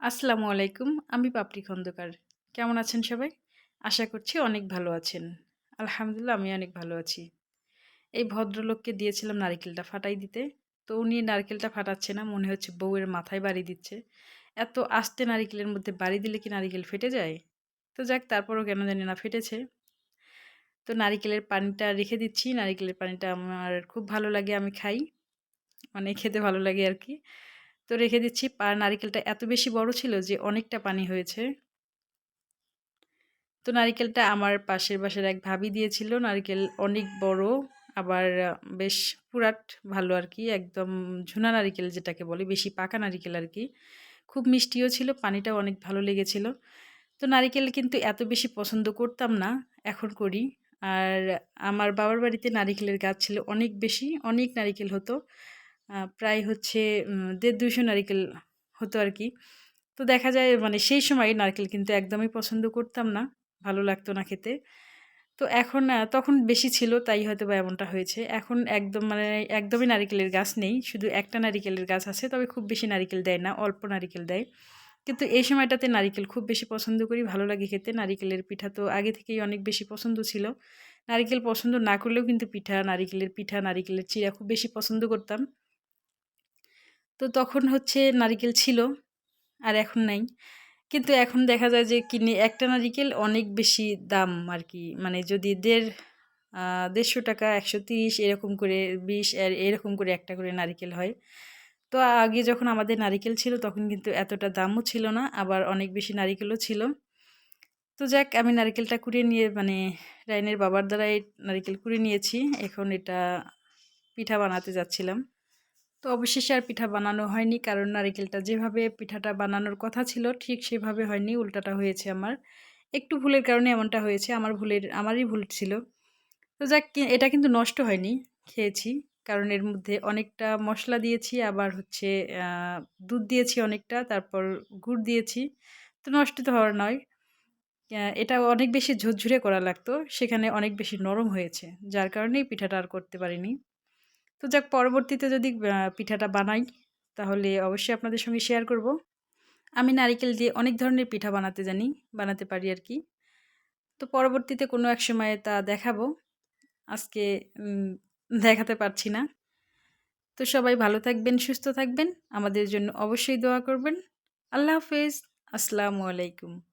আসসালামু আলাইকুম। আমি পাপড়ি খন্দকার। কেমন আছেন সবাই? আশা করছি অনেক ভালো আছেন। আলহামদুলিল্লাহ আমি অনেক ভালো আছি। এই ভদ্রলোককে দিয়েছিলাম নারিকেলটা ফাটাই দিতে। তো উনি নারকেলটা ফাটাচ্ছে না। মনে হচ্ছে বউয়ের মাথায় বাড়ি দিচ্ছে। এত আস্তে নারিকেলের মধ্যে বাড়ি দিলে কি নারিকেল ফেটে যায়? তো যাক তারপরও কেন জানি না ফেটেছে। তো নারিকেলের পানিটা রেখে দিচ্ছি। নারিকেলের পানিটা আমার খুব ভালো লাগে, আমি খাই। মানে খেতে ভালো লাগে আরকি। তো রেখে দিচ্ছি। নারিকেলটা এত বেশি বড় ছিল যে অনেকটা পানি হয়েছে। তো নারিকেলটা আমার পাশের বাসার এক ভাবি দিয়েছিল। নারিকেল অনেক বড়, আবার বেশ পুরাট ভালো আরকি। একদম ঝুনা নারিকেল যেটাকে বলে, বেশি পাকা নারিকেল আরকি। খুব মিষ্টিও ছিল, পানিটাও অনেক ভালো লেগেছিল। তো নারিকেল কিন্তু এত বেশি পছন্দ করতাম না, এখন করি। আর আমার বাবার বাড়িতে নারিকেলের গাছ ছিল অনেক বেশি, অনেক নারিকেল হতো। প্রায় হচ্ছে ১৫০ নারিকেল হতো আরকি। তো দেখা যায় মানে সেই সময় নারকেল কিন্তু একদমই পছন্দ করতাম না। ভালো লাগতো না খেতে। তো এখন তখন বেশি ছিল তাই হয়তোবা এমনটা হয়েছে। এখন একদম মানে একদমই নারিকেলের গাছ নেই। শুধু একটা নারিকেলের গাছ আছে। তবে খুব বেশি নারিকেল দেয় না, অল্প নারিকেল দেয়। কিন্তু এই সময়টাতে নারিকেল খুব বেশি পছন্দ করি, ভালো লাগে খেতে। নারিকেলের পিঠা তো আগে থেকেই অনেক বেশি পছন্দ ছিল। নারিকেল পছন্দ না করলেও কিন্তু পিঠা, নারিকেলের চিড়া খুব বেশি পছন্দ করতাম। তো তখন হচ্ছে নারিকেল ছিল, আর এখন নাই। কিন্তু এখন দেখা যায় যে কিনে একটা নারিকেল অনেক বেশি দাম আরকি। মানে যদি ১৫০ টাকা, ১৩০ এরকম করে, ২০ এরকম করে একটা করে নারিকেল হয়। তো আগে যখন আমাদের নারিকেল ছিল তখন কিন্তু এতটা দামও ছিল না, আবার অনেক বেশি নারিকেলও ছিল। তো যাক আমি নারিকেলটা কুড়িয়ে নিয়ে মানে রাইনের বাবার দ্বারাই নারিকেল কুড়িয়ে নিয়েছি। এখন এটা পিঠা বানাতে যাচ্ছিলাম। তো অবশেষে আর পিঠা বানানো হয়নি। কারণ নারিকেলটা যেভাবে পিঠাটা বানানোর কথা ছিল ঠিক সেভাবে হয়নি, উল্টাটা হয়েছে আমার। একটু ভুলের কারণে এমনটা হয়েছে। আমারই ভুল ছিল। তো যাক এটা কিন্তু নষ্ট হয়নি, খেয়েছি। কারণ এর মধ্যে অনেকটা মসলা দিয়েছি, আবার হচ্ছে আ দুধ দিয়েছি অনেকটা, তারপর গুড় দিয়েছি। তো নষ্ট তো হওয়ার নয়। এটা অনেক বেশি ঝুরঝুরে করা লাগতো। সেখানে অনেক বেশি নরম হয়েছে। যার কারণেই পিঠাটা আর করতে পারিনি। তো যাক পরবর্তীতে যদি পিঠাটা বানাই তাহলে অবশ্যই আপনাদের সঙ্গে শেয়ার করব। আমি নারিকেল দিয়ে অনেক ধরনের পিঠা বানাতে পারি আরকি। তো পরবর্তীতে কোনো এক সময়ে তা দেখাবো। আজকে উম দেখাতে পারছি না। তো সবাই ভালো থাকবেন, সুস্থ থাকবেন। আমাদের জন্য অবশ্যই দোয়া করবেন। আল্লাহ হাফেজ। আসসালামু আলাইকুম।